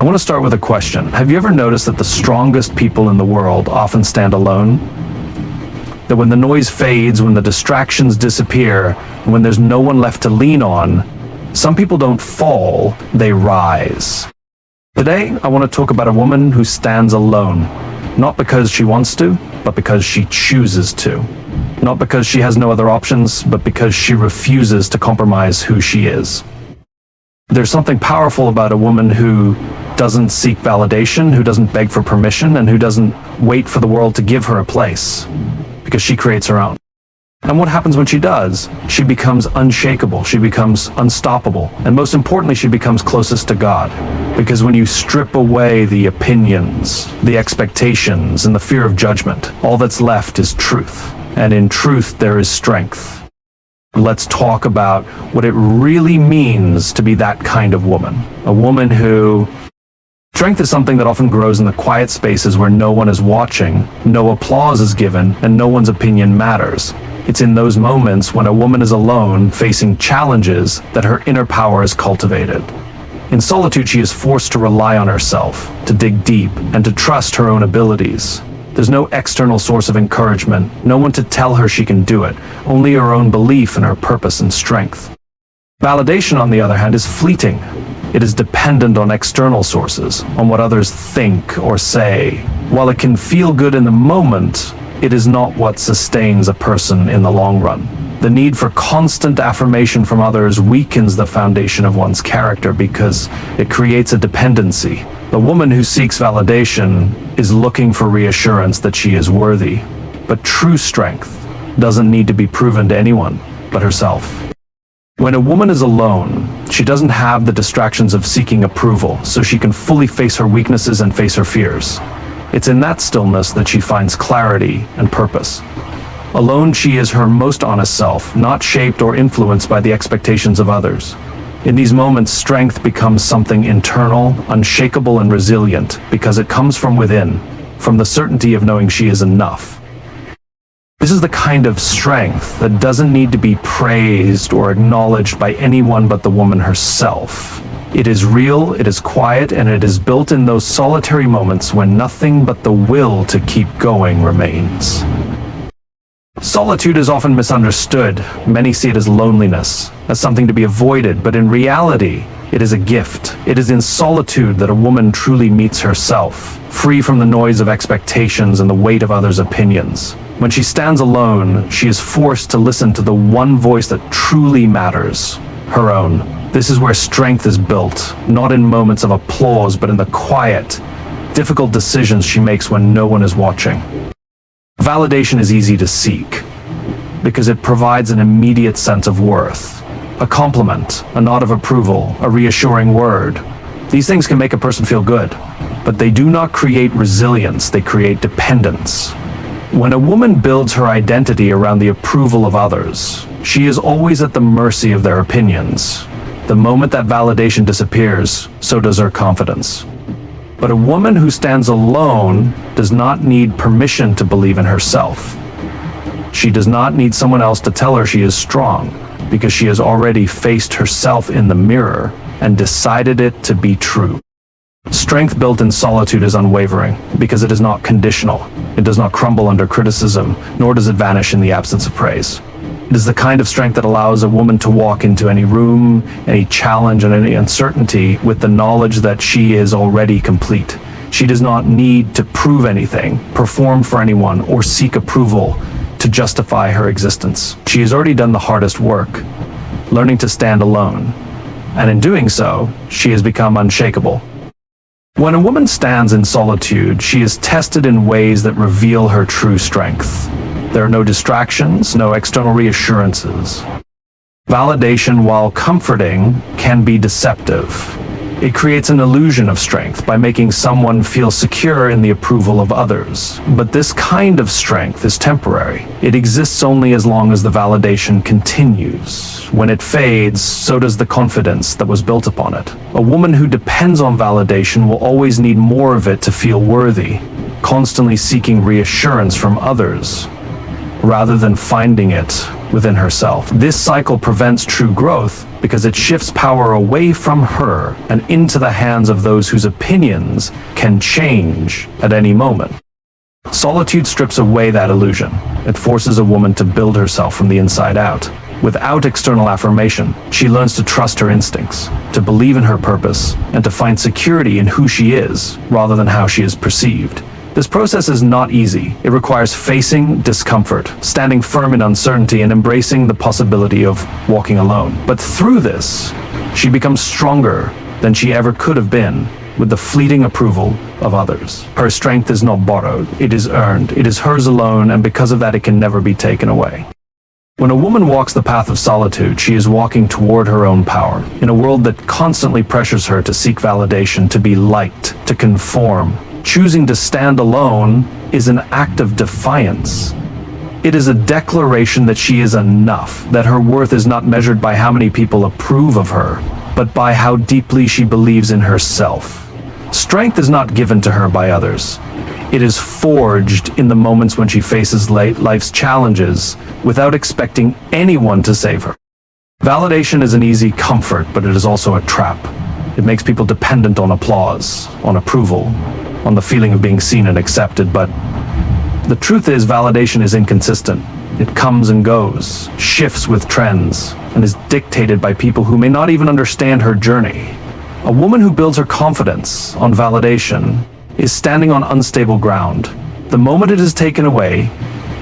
I want to start with a question. Have you ever noticed that the strongest people in the world often stand alone? That when the noise fades, when the distractions disappear, and when there's no one left to lean on, some people don't fall, they rise. Today, I want to talk about a woman who stands alone, not because she wants to, but because she chooses to. Not because she has no other options, but because she refuses to compromise who she is. There's something powerful about a woman who doesn't seek validation, who doesn't beg for permission, and who doesn't wait for the world to give her a place, because she creates her own. And what happens when she does? She becomes unshakable, she becomes unstoppable, and most importantly, she becomes closest to God. Because when you strip away the opinions, the expectations, and the fear of judgment, all that's left is truth. And in truth, there is strength. Let's talk about what it really means to be that kind of woman. A woman who... Strength is something that often grows in the quiet spaces where no one is watching, no applause is given, and no one's opinion matters. It's in those moments when a woman is alone, facing challenges, that her inner power is cultivated. In solitude, she is forced to rely on herself, to dig deep, and to trust her own abilities. There's no external source of encouragement, no one to tell her she can do it, only her own belief in her purpose and strength. Validation, on the other hand, is fleeting. It is dependent on external sources, on what others think or say. While it can feel good in the moment, it is not what sustains a person in the long run. The need for constant affirmation from others weakens the foundation of one's character because it creates a dependency. The woman who seeks validation is looking for reassurance that she is worthy. But true strength doesn't need to be proven to anyone but herself. When a woman is alone, she doesn't have the distractions of seeking approval, so she can fully face her weaknesses and face her fears. It's in that stillness that she finds clarity and purpose. Alone, she is her most honest self, not shaped or influenced by the expectations of others. In these moments, strength becomes something internal, unshakable, and resilient because it comes from within, from the certainty of knowing she is enough. This is the kind of strength that doesn't need to be praised or acknowledged by anyone but the woman herself. It is real, it is quiet, and it is built in those solitary moments when nothing but the will to keep going remains. Solitude is often misunderstood. Many see it as loneliness, as something to be avoided, but in reality, it is a gift. It is in solitude that a woman truly meets herself, free from the noise of expectations and the weight of others' opinions. When she stands alone, she is forced to listen to the one voice that truly matters, her own. This is where strength is built, not in moments of applause, but in the quiet, difficult decisions she makes when no one is watching. Validation is easy to seek, because it provides an immediate sense of worth. A compliment, a nod of approval, a reassuring word. These things can make a person feel good, but they do not create resilience, they create dependence. When a woman builds her identity around the approval of others, she is always at the mercy of their opinions. The moment that validation disappears, so does her confidence. But a woman who stands alone does not need permission to believe in herself. She does not need someone else to tell her she is strong, because she has already faced herself in the mirror and decided it to be true. Strength built in solitude is unwavering, because it is not conditional. It does not crumble under criticism, nor does it vanish in the absence of praise. It is the kind of strength that allows a woman to walk into any room, any challenge, and any uncertainty with the knowledge that she is already complete. She does not need to prove anything, perform for anyone, or seek approval to justify her existence. She has already done the hardest work, learning to stand alone. And in doing so, she has become unshakable. When a woman stands in solitude, she is tested in ways that reveal her true strength. There are no distractions, no external reassurances. Validation, while comforting, can be deceptive. It creates an illusion of strength by making someone feel secure in the approval of others. But this kind of strength is temporary. It exists only as long as the validation continues. When it fades, so does the confidence that was built upon it. A woman who depends on validation will always need more of it to feel worthy, constantly seeking reassurance from others, rather than finding it within herself. This cycle prevents true growth because it shifts power away from her and into the hands of those whose opinions can change at any moment. Solitude strips away that illusion. It forces a woman to build herself from the inside out. Without external affirmation, she learns to trust her instincts, to believe in her purpose, and to find security in who she is, rather than how she is perceived. This process is not easy. It requires facing discomfort, standing firm in uncertainty, and embracing the possibility of walking alone. But through this, she becomes stronger than she ever could have been, with the fleeting approval of others. Her strength is not borrowed, it is earned, it is hers alone, and because of that it can never be taken away. When a woman walks the path of solitude, she is walking toward her own power. In a world that constantly pressures her to seek validation, to be liked, to conform, choosing to stand alone is an act of defiance. It is a declaration that she is enough, that her worth is not measured by how many people approve of her, but by how deeply she believes in herself. Strength is not given to her by others. It is forged in the moments when she faces life's challenges without expecting anyone to save her. Validation is an easy comfort, but it is also a trap. It makes people dependent on applause, on approval, on the feeling of being seen and accepted, but the truth is validation is inconsistent. It comes and goes, shifts with trends, and is dictated by people who may not even understand her journey. A woman who builds her confidence on validation is standing on unstable ground. The moment it is taken away,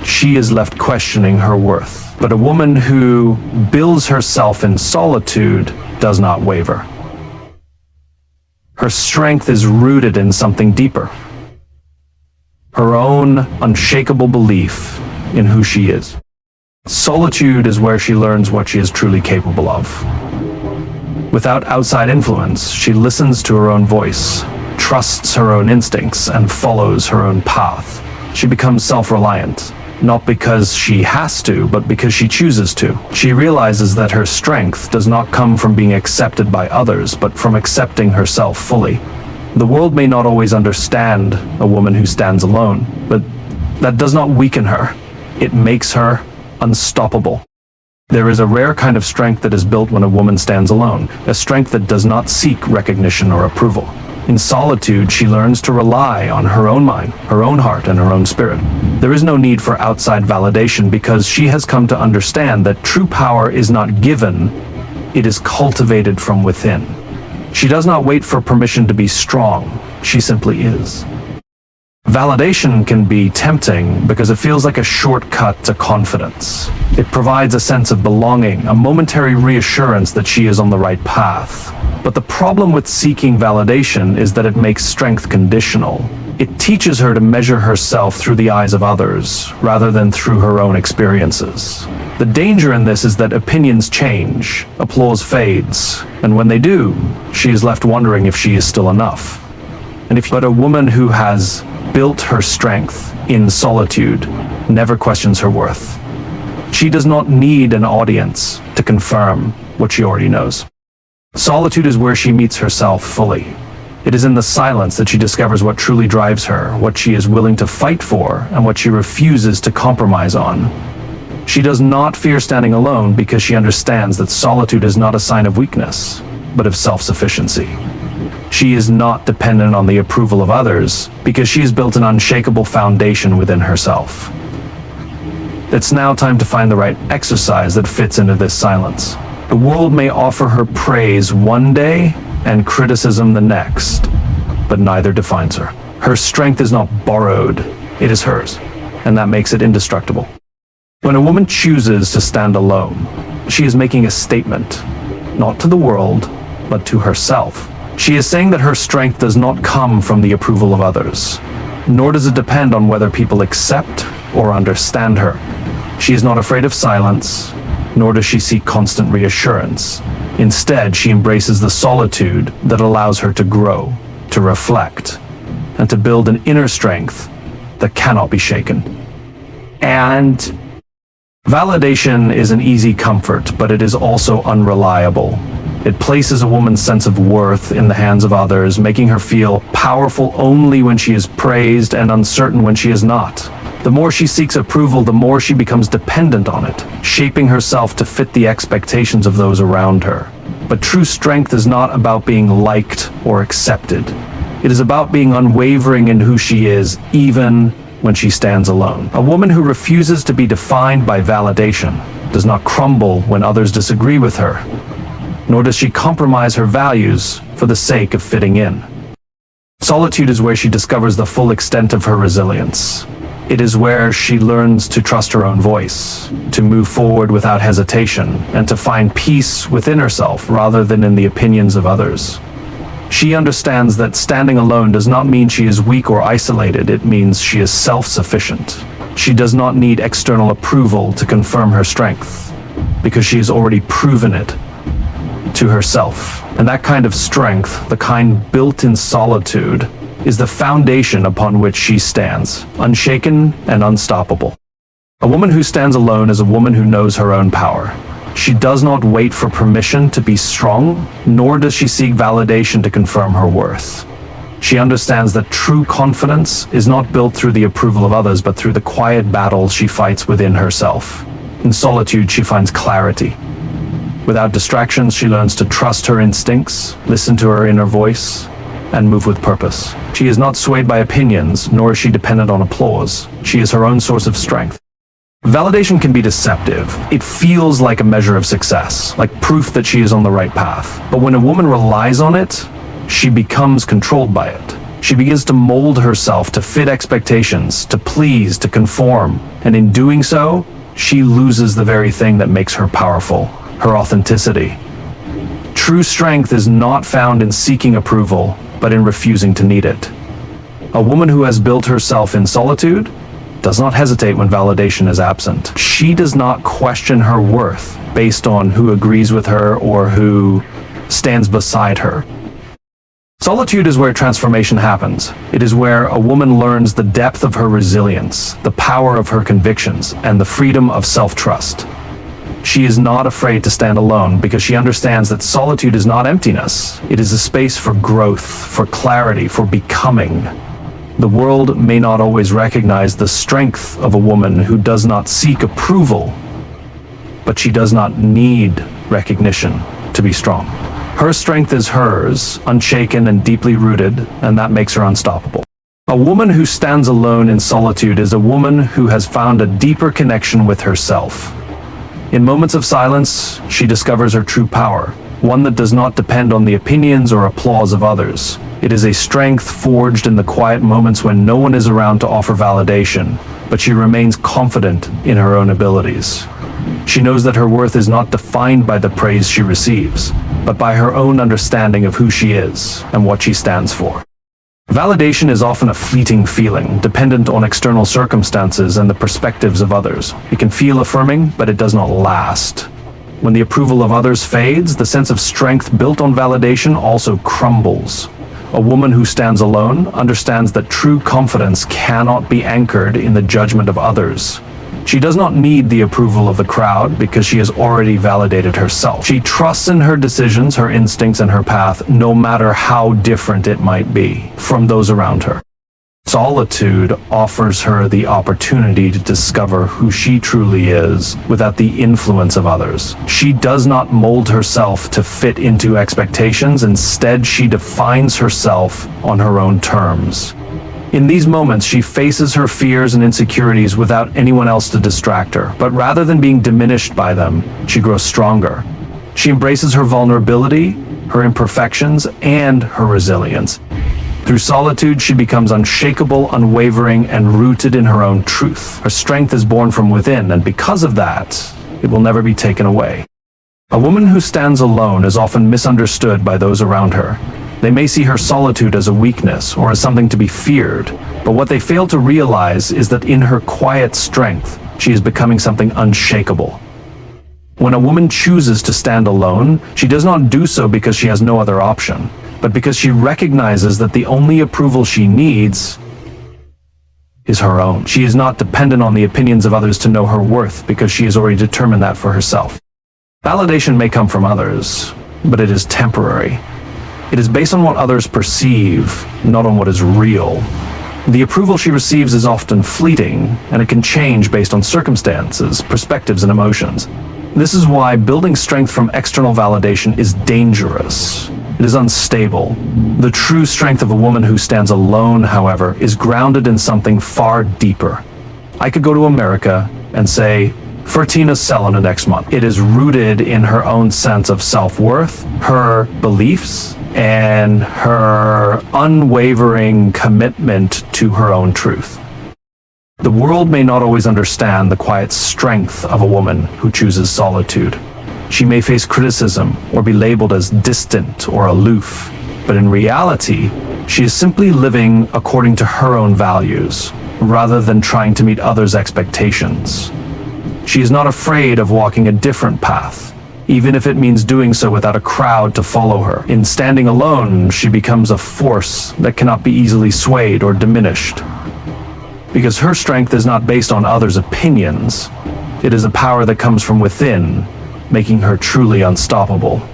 she is left questioning her worth. But a woman who builds herself in solitude does not waver. Her strength is rooted in something deeper. Her own unshakable belief in who she is. Solitude is where she learns what she is truly capable of. Without outside influence, she listens to her own voice, trusts her own instincts, and follows her own path. She becomes self-reliant, not because she has to, but because she chooses to. She realizes that her strength does not come from being accepted by others, but from accepting herself fully. The world may not always understand a woman who stands alone, but that does not weaken her. It makes her unstoppable. There is a rare kind of strength that is built when a woman stands alone, a strength that does not seek recognition or approval. In solitude, she learns to rely on her own mind, her own heart, and her own spirit. There is no need for outside validation because she has come to understand that true power is not given, it is cultivated from within. She does not wait for permission to be strong, she simply is. Validation can be tempting because it feels like a shortcut to confidence. It provides a sense of belonging, a momentary reassurance that she is on the right path. But the problem with seeking validation is that it makes strength conditional. It teaches her to measure herself through the eyes of others, rather than through her own experiences. The danger in this is that opinions change, applause fades, and when they do, she is left wondering if she is still enough. But a woman who has built her strength in solitude never questions her worth. She does not need an audience to confirm what she already knows. Solitude is where she meets herself fully. It is in the silence that she discovers what truly drives her, what she is willing to fight for, and what she refuses to compromise on. She does not fear standing alone because she understands that solitude is not a sign of weakness, but of self-sufficiency. She is not dependent on the approval of others because she has built an unshakable foundation within herself. It's now time to find the right exercise that fits into this silence. The world may offer her praise one day and criticism the next, but neither defines her. Her strength is not borrowed, it is hers, and that makes it indestructible. When a woman chooses to stand alone, she is making a statement, not to the world, but to herself. She is saying that her strength does not come from the approval of others, nor does it depend on whether people accept or understand her. She is not afraid of silence, nor does she seek constant reassurance. Instead, she embraces the solitude that allows her to grow, to reflect, and to build an inner strength that cannot be shaken. And validation is an easy comfort, but it is also unreliable. It places a woman's sense of worth in the hands of others, making her feel powerful only when she is praised and uncertain when she is not. The more she seeks approval, the more she becomes dependent on it, shaping herself to fit the expectations of those around her. But true strength is not about being liked or accepted. It is about being unwavering in who she is, even when she stands alone. A woman who refuses to be defined by validation does not crumble when others disagree with her, nor does she compromise her values for the sake of fitting in. Solitude is where she discovers the full extent of her resilience. It is where she learns to trust her own voice, to move forward without hesitation, and to find peace within herself rather than in the opinions of others. She understands that standing alone does not mean she is weak or isolated, it means she is self-sufficient. She does not need external approval to confirm her strength, because she has already proven it to herself. And that kind of strength, the kind built in solitude, is the foundation upon which she stands, unshaken and unstoppable. A woman who stands alone is a woman who knows her own power. She does not wait for permission to be strong, nor does she seek validation to confirm her worth. She understands that true confidence is not built through the approval of others, but through the quiet battles she fights within herself. In solitude, she finds clarity. Without distractions, she learns to trust her instincts, listen to her inner voice, and move with purpose. She is not swayed by opinions, nor is she dependent on applause. She is her own source of strength. Validation can be deceptive. It feels like a measure of success, like proof that she is on the right path. But when a woman relies on it, she becomes controlled by it. She begins to mold herself to fit expectations, to please, to conform. And in doing so, she loses the very thing that makes her powerful, her authenticity. True strength is not found in seeking approval, but in refusing to need it. A woman who has built herself in solitude does not hesitate when validation is absent. She does not question her worth based on who agrees with her or who stands beside her. Solitude is where transformation happens. It is where a woman learns the depth of her resilience, the power of her convictions, and the freedom of self-trust. She is not afraid to stand alone because she understands that solitude is not emptiness. It is a space for growth, for clarity, for becoming. The world may not always recognize the strength of a woman who does not seek approval, but she does not need recognition to be strong. Her strength is hers, unshaken and deeply rooted, and that makes her unstoppable. A woman who stands alone in solitude is a woman who has found a deeper connection with herself. In moments of silence, she discovers her true power, one that does not depend on the opinions or applause of others. It is a strength forged in the quiet moments when no one is around to offer validation, but she remains confident in her own abilities. She knows that her worth is not defined by the praise she receives, but by her own understanding of who she is and what she stands for. Validation is often a fleeting feeling, dependent on external circumstances and the perspectives of others. It can feel affirming, but it does not last. When the approval of others fades, the sense of strength built on validation also crumbles. A woman who stands alone understands that true confidence cannot be anchored in the judgment of others. She does not need the approval of the crowd because she has already validated herself. She trusts in her decisions, her instincts, and her path, no matter how different it might be from those around her. Solitude offers her the opportunity to discover who she truly is without the influence of others. She does not mold herself to fit into expectations. Instead, she defines herself on her own terms. In these moments, she faces her fears and insecurities without anyone else to distract her. But rather than being diminished by them, she grows stronger. She embraces her vulnerability, her imperfections, and her resilience. Through solitude, she becomes unshakable, unwavering, and rooted in her own truth. Her strength is born from within, and because of that, it will never be taken away. A woman who stands alone is often misunderstood by those around her. They may see her solitude as a weakness or as something to be feared, but what they fail to realize is that in her quiet strength, she is becoming something unshakable. When a woman chooses to stand alone, she does not do so because she has no other option, but because she recognizes that the only approval she needs is her own. She is not dependent on the opinions of others to know her worth because she has already determined that for herself. Validation may come from others, but it is temporary. It is based on what others perceive, not on what is real. The approval she receives is often fleeting, and it can change based on circumstances, perspectives, and emotions. This is why building strength from external validation is dangerous. It is unstable. The true strength of a woman who stands alone, however, is grounded in something far deeper. I could go to America and say, Fertina's selling next month. It is rooted in her own sense of self-worth, her beliefs, and her unwavering commitment to her own truth. The world may not always understand the quiet strength of a woman who chooses solitude. She may face criticism or be labeled as distant or aloof, but in reality, she is simply living according to her own values, rather than trying to meet others' expectations. She is not afraid of walking a different path, even if it means doing so without a crowd to follow her. In standing alone, she becomes a force that cannot be easily swayed or diminished. Because her strength is not based on others' opinions, it is a power that comes from within, making her truly unstoppable.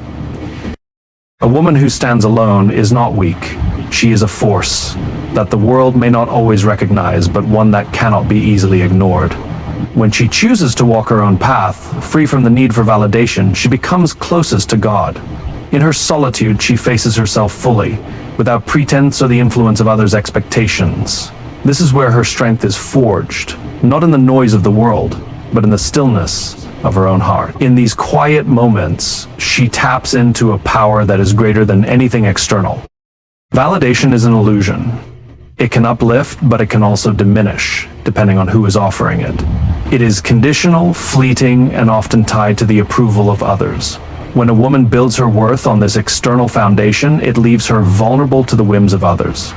A woman who stands alone is not weak. She is a force that the world may not always recognize, but one that cannot be easily ignored. When she chooses to walk her own path, free from the need for validation, she becomes closest to God. In her solitude, she faces herself fully, without pretense or the influence of others' expectations. This is where her strength is forged, not in the noise of the world, but in the stillness of her own heart. In these quiet moments, she taps into a power that is greater than anything external. Validation is an illusion. It can uplift, but it can also diminish, depending on who is offering it. It is conditional, fleeting, and often tied to the approval of others. When a woman builds her worth on this external foundation, it leaves her vulnerable to the whims of others.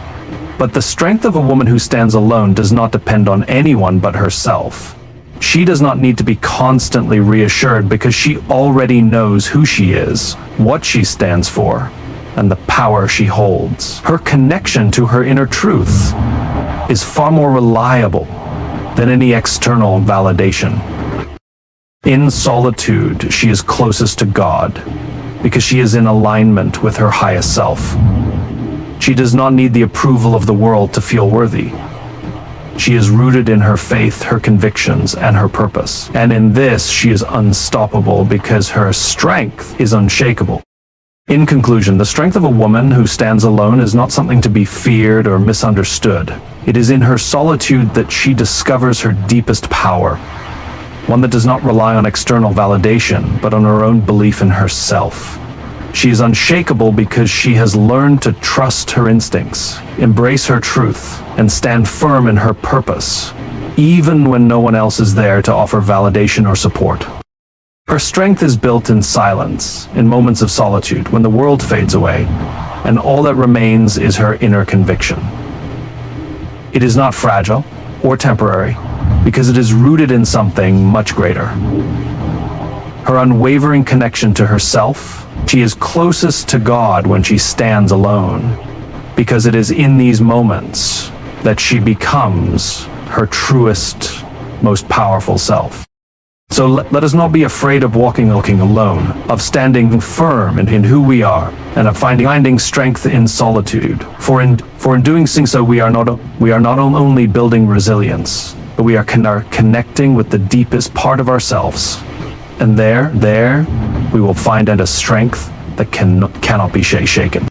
But the strength of a woman who stands alone does not depend on anyone but herself. She does not need to be constantly reassured because she already knows who she is, what she stands for, and the power she holds. Her connection to her inner truth is far more reliable than any external validation. In solitude, she is closest to God because she is in alignment with her highest self. She does not need the approval of the world to feel worthy. She is rooted in her faith, her convictions, and her purpose. And in this, she is unstoppable because her strength is unshakable. In conclusion, the strength of a woman who stands alone is not something to be feared or misunderstood. It is in her solitude that she discovers her deepest power, one that does not rely on external validation, but on her own belief in herself. She is unshakable because she has learned to trust her instincts, embrace her truth, and stand firm in her purpose, even when no one else is there to offer validation or support. Her strength is built in silence, in moments of solitude, when the world fades away, and all that remains is her inner conviction. It is not fragile or temporary, because it is rooted in something much greater. Her unwavering connection to herself. She is closest to God when she stands alone, because it is in these moments that she becomes her truest, most powerful self. So let us not be afraid of walking alone, of standing firm in who we are, and of finding strength in solitude. For in doing so, we are not only building resilience, but we are connecting with the deepest part of ourselves. And there we will find a strength that cannot be shaken.